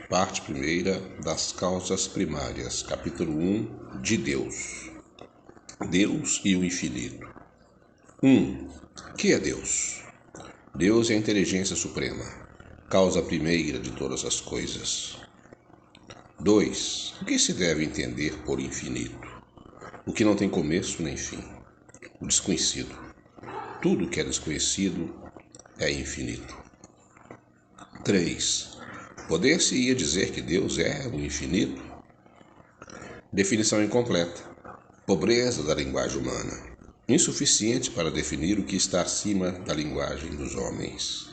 Parte primeira das causas primárias, capítulo 1 de Deus. Deus e o infinito. 1. Que é Deus? Deus é a inteligência suprema, causa primeira de todas as coisas. 2. O que se deve entender por infinito? O que não tem começo nem fim. O desconhecido. Tudo que é desconhecido é infinito. 3. Poder-se-ia dizer que Deus é o infinito? Definição incompleta. Pobreza da linguagem humana. Insuficiente para definir o que está acima da linguagem dos homens.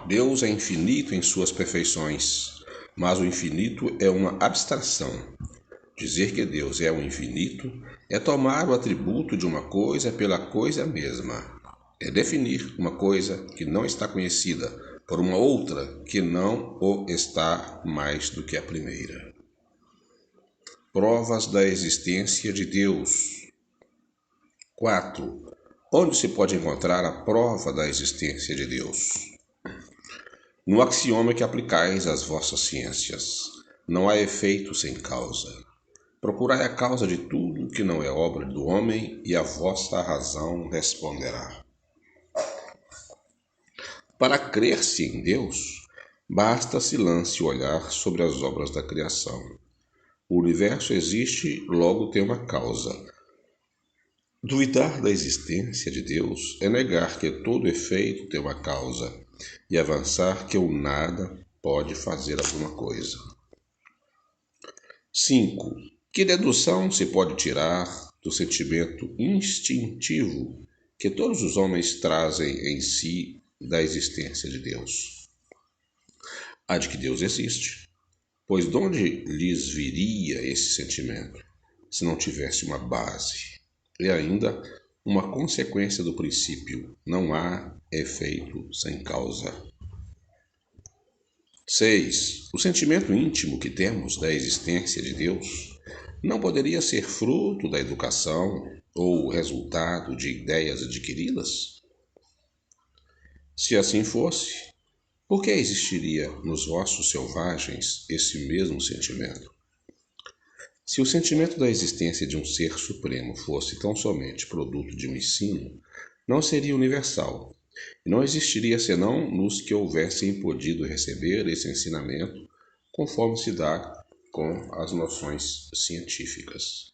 Deus é infinito em suas perfeições, mas o infinito é uma abstração. Dizer que Deus é o infinito é tomar o atributo de uma coisa pela coisa mesma. É definir uma coisa que não está conhecida por uma outra que não o está mais do que a primeira. Provas da existência de Deus. 4. Onde se pode encontrar a prova da existência de Deus? No axioma que aplicais às vossas ciências. Não há efeito sem causa. Procurai a causa de tudo que não é obra do homem, e a vossa razão responderá. Para crer-se em Deus, basta-se lance o olhar sobre as obras da criação. O universo existe, logo tem uma causa. Duvidar da existência de Deus é negar que todo efeito tem uma causa e avançar que o nada pode fazer alguma coisa. 5. Que dedução se pode tirar do sentimento instintivo que todos os homens trazem em si da existência de Deus? A de que Deus existe, pois de onde lhes viria esse sentimento, se não tivesse uma base? E ainda, uma consequência do princípio: não há efeito sem causa. 6. O sentimento íntimo que temos da existência de Deus não poderia ser fruto da educação ou resultado de ideias adquiridas? Se assim fosse, por que existiria nos vossos selvagens esse mesmo sentimento? Se o sentimento da existência de um ser supremo fosse tão somente produto de um ensino, não seria universal, e não existiria senão nos que houvessem podido receber esse ensinamento, conforme se dá com as noções científicas.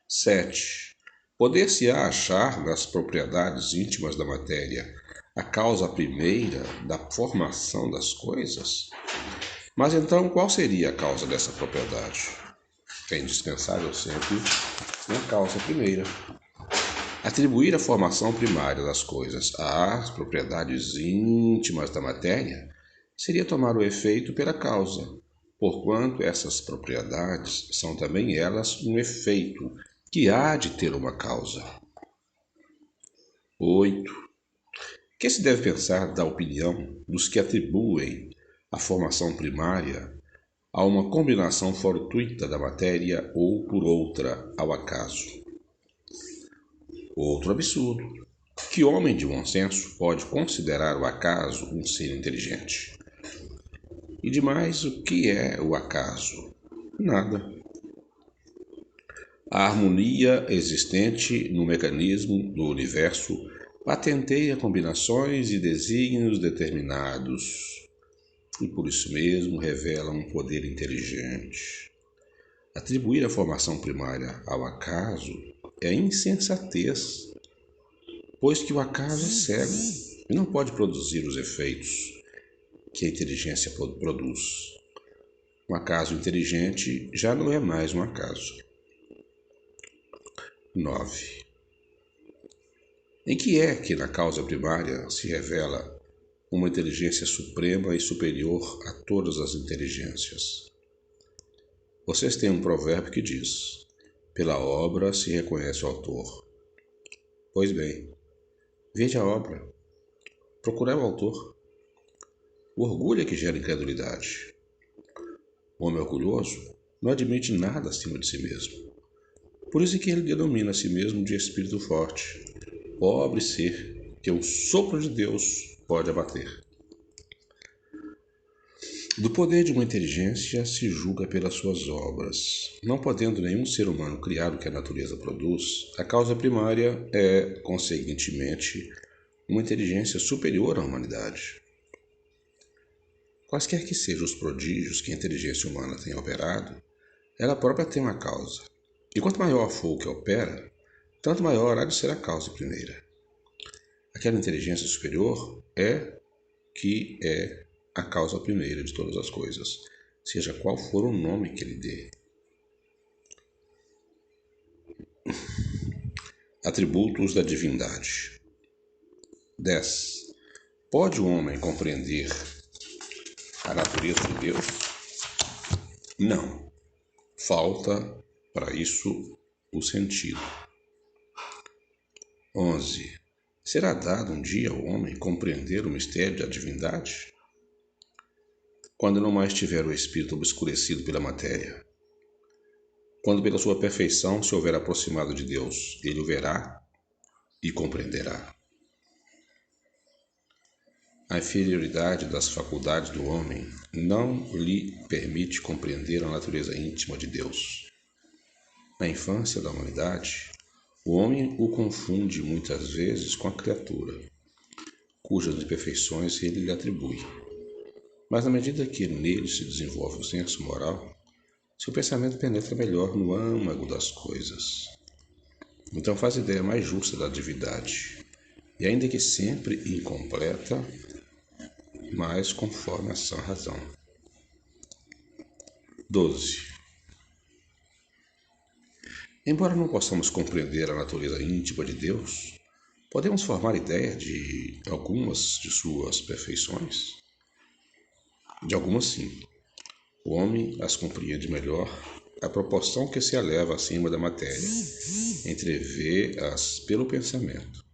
7. Poder-se-á achar nas propriedades íntimas da matéria a causa primeira da formação das coisas? Mas então qual seria a causa dessa propriedade? É indispensável sempre uma causa primeira. Atribuir a formação primária das coisas às propriedades íntimas da matéria seria tomar o efeito pela causa, porquanto essas propriedades são também elas um efeito que há de ter uma causa. 8. Que se deve pensar da opinião dos que atribuem a formação primária a uma combinação fortuita da matéria ou, por outra, ao acaso? Outro absurdo. Que homem de bom senso pode considerar o acaso um ser inteligente? E demais, o que é o acaso? Nada. A harmonia existente no mecanismo do universo patenteia combinações e desígnios determinados, e por isso mesmo revela um poder inteligente. Atribuir a formação primária ao acaso é insensatez, pois que o acaso é cego e não pode produzir os efeitos que a inteligência produz. Um acaso inteligente já não é mais um acaso. 9. Em que é que na causa primária se revela uma inteligência suprema e superior a todas as inteligências? Vocês têm um provérbio que diz: pela obra se reconhece o autor. Pois bem, veja a obra, procurai o autor. O orgulho é que gera incredulidade. O homem orgulhoso não admite nada acima de si mesmo. Por isso é que ele denomina a si mesmo de espírito forte, pobre ser que o sopro de Deus pode abater. Do poder de uma inteligência se julga pelas suas obras. Não podendo nenhum ser humano criar o que a natureza produz, a causa primária é, conseguintemente, uma inteligência superior à humanidade. Quaisquer que sejam os prodígios que a inteligência humana tem operado, ela própria tem uma causa. E quanto maior for o que opera, tanto maior há de ser a causa primeira. Aquela inteligência superior é a causa primeira de todas as coisas, seja qual for o nome que lhe dê. Atributos da divindade. 10. Pode o homem compreender a natureza de Deus? Não. Falta para isso o sentido. 11. Será dado um dia ao homem compreender o mistério da divindade? Quando não mais tiver o espírito obscurecido pela matéria, quando pela sua perfeição se houver aproximado de Deus, ele o verá e compreenderá. A inferioridade das faculdades do homem não lhe permite compreender a natureza íntima de Deus. Na infância da humanidade, o homem o confunde muitas vezes com a criatura, cujas imperfeições ele lhe atribui. Mas na medida que nele se desenvolve o senso moral, seu pensamento penetra melhor no âmago das coisas. Então faz ideia mais justa da divindade, e ainda que sempre incompleta, mas conforme a sã razão. 12. Embora não possamos compreender a natureza íntima de Deus, podemos formar ideia de algumas de suas perfeições? De algumas, sim. O homem as compreende melhor à proporção que se eleva acima da matéria, entrevê-as pelo pensamento.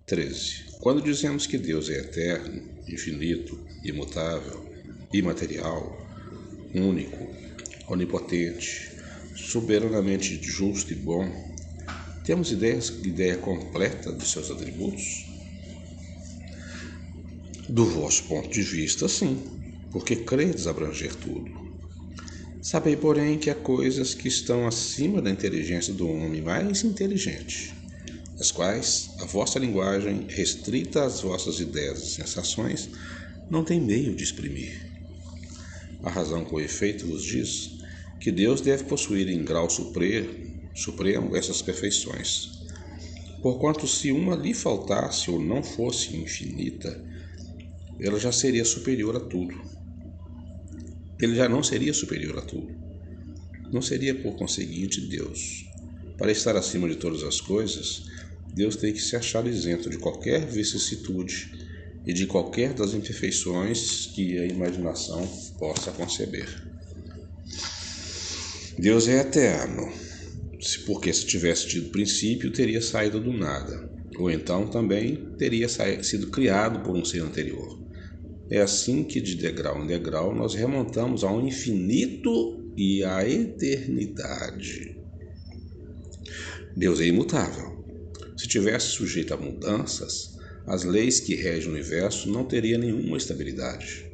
13. Quando dizemos que Deus é eterno, infinito, imutável, imaterial, único, onipotente, soberanamente justo e bom, temos ideia completa de seus atributos? Do vosso ponto de vista, sim, porque credes abranger tudo. Sabei, porém, que há coisas que estão acima da inteligência do homem mais inteligente, as quais a vossa linguagem, restrita às vossas ideias e sensações, não tem meio de exprimir. A razão com efeito vos diz que Deus deve possuir em grau supremo essas perfeições, porquanto se uma lhe faltasse ou não fosse infinita, ela já seria superior a tudo. Ele já não seria superior a tudo. Não seria, por conseguinte, Deus. Para estar acima de todas as coisas, Deus tem que se achar isento de qualquer vicissitude e de qualquer das imperfeições que a imaginação possa conceber. Deus é eterno, porque se tivesse tido princípio, teria saído do nada, ou então também teria sido criado por um ser anterior. É assim que, de degrau em degrau, nós remontamos ao infinito e à eternidade. Deus é imutável. Se tivesse sujeito a mudanças, as leis que regem o universo não teriam nenhuma estabilidade.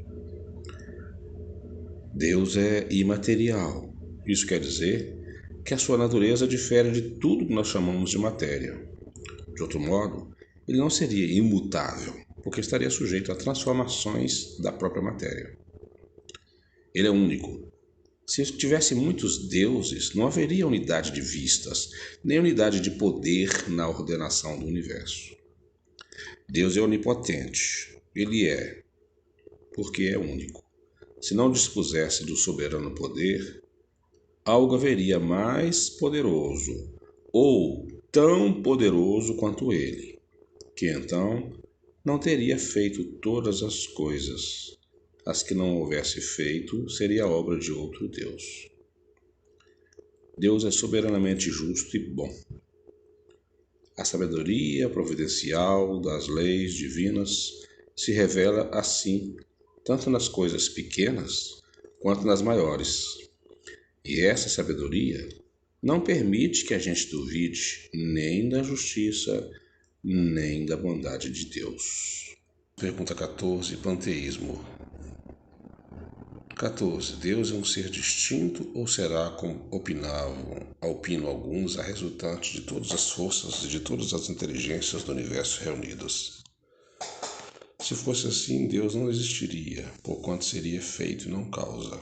Deus é imaterial. Isso quer dizer que a sua natureza difere de tudo que nós chamamos de matéria. De outro modo, ele não seria imutável, porque estaria sujeito a transformações da própria matéria. Ele é único. Se tivesse muitos deuses, não haveria unidade de vistas, nem unidade de poder na ordenação do universo. Deus é onipotente. Ele é, porque é único. Se não dispusesse do soberano poder, algo haveria mais poderoso, ou tão poderoso quanto ele, que então não teria feito todas as coisas. As que não houvesse feito seria obra de outro Deus. Deus é soberanamente justo e bom. A sabedoria providencial das leis divinas se revela assim, tanto nas coisas pequenas quanto nas maiores. E essa sabedoria não permite que a gente duvide nem da justiça, nem da bondade de Deus. Pergunta 14. Panteísmo. 14. Deus é um ser distinto ou será, como opinam alguns, a resultante de todas as forças e de todas as inteligências do universo reunidas? Se fosse assim, Deus não existiria, porquanto seria efeito e não causa.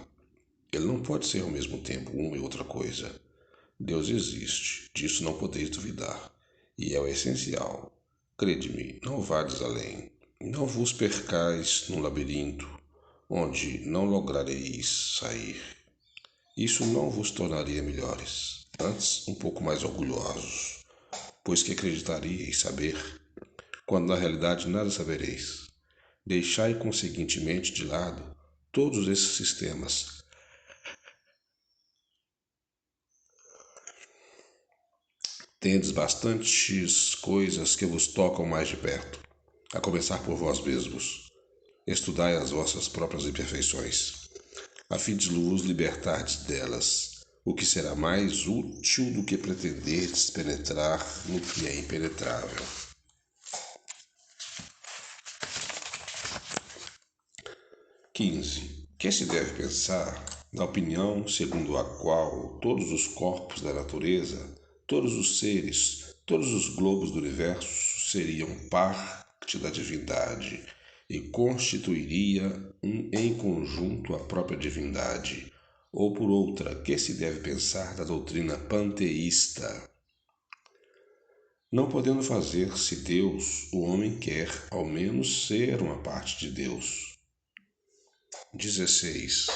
Ele não pode ser ao mesmo tempo uma e outra coisa. Deus existe, disso não podeis duvidar, e é o essencial. Crede-me, não vades além. Não vos percais num labirinto, onde não lograreis sair. Isso não vos tornaria melhores, antes um pouco mais orgulhosos, pois que acreditaríeis saber, quando na realidade nada sabereis. Deixai conseguintemente de lado todos esses sistemas. Tendes bastantes coisas que vos tocam mais de perto, a começar por vós mesmos. Estudai as vossas próprias imperfeições, a fim de vos libertardes delas, o que será mais útil do que pretenderdes penetrar no que é impenetrável. 15. Que se deve pensar na opinião segundo a qual todos os corpos da natureza, todos os seres, todos os globos do universo seriam parte da divindade e constituiria em conjunto a própria divindade, ou por outra, que se deve pensar da doutrina panteísta? Não podendo fazer-se Deus, o homem quer, ao menos, ser uma parte de Deus. 16.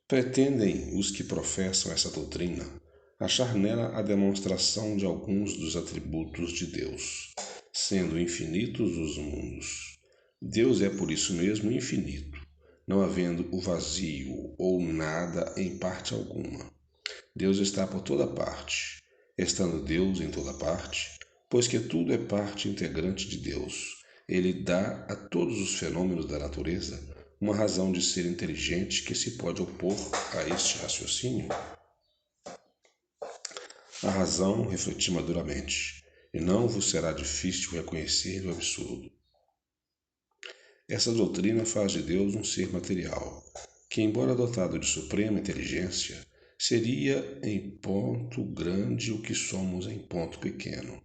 Pretendem os que professam essa doutrina achar nela a demonstração de alguns dos atributos de Deus, sendo infinitos os mundos. Deus é por isso mesmo infinito, não havendo o vazio ou nada em parte alguma. Deus está por toda parte, estando Deus em toda parte, pois que tudo é parte integrante de Deus. Ele dá a todos os fenômenos da natureza uma razão de ser inteligente que se pode opor a este raciocínio. A razão refleti maduramente, e não vos será difícil reconhecer o absurdo. Essa doutrina faz de Deus um ser material, que, embora dotado de suprema inteligência, seria em ponto grande o que somos em ponto pequeno.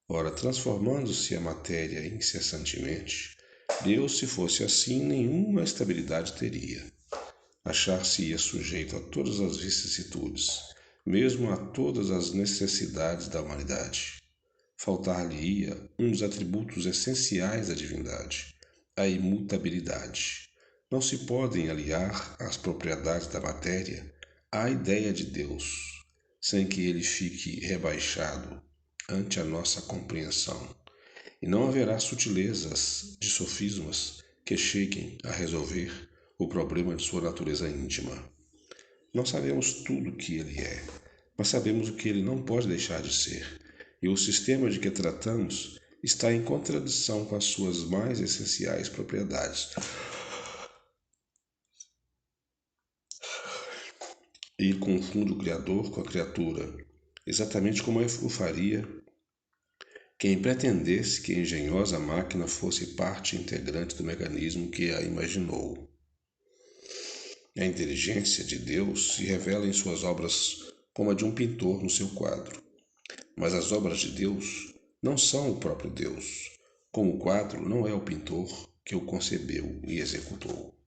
Ora, transformando-se a matéria incessantemente, Deus, se fosse assim, nenhuma estabilidade teria. Achar-se-ia sujeito a todas as vicissitudes, mesmo a todas as necessidades da humanidade. Faltar-lhe-ia um dos atributos essenciais da divindade, a imutabilidade. Não se podem aliar as propriedades da matéria à ideia de Deus, sem que ele fique rebaixado ante a nossa compreensão. E não haverá sutilezas de sofismas que cheguem a resolver o problema de sua natureza íntima. Não sabemos tudo o que ele é, mas sabemos o que ele não pode deixar de ser, e o sistema de que tratamos está em contradição com as suas mais essenciais propriedades. Ele confunde o Criador com a criatura, exatamente como o faria quem pretendesse que a engenhosa máquina fosse parte integrante do mecanismo que a imaginou. A inteligência de Deus se revela em suas obras como a de um pintor no seu quadro. Mas as obras de Deus não são o próprio Deus, como o quadro não é o pintor que o concebeu e executou.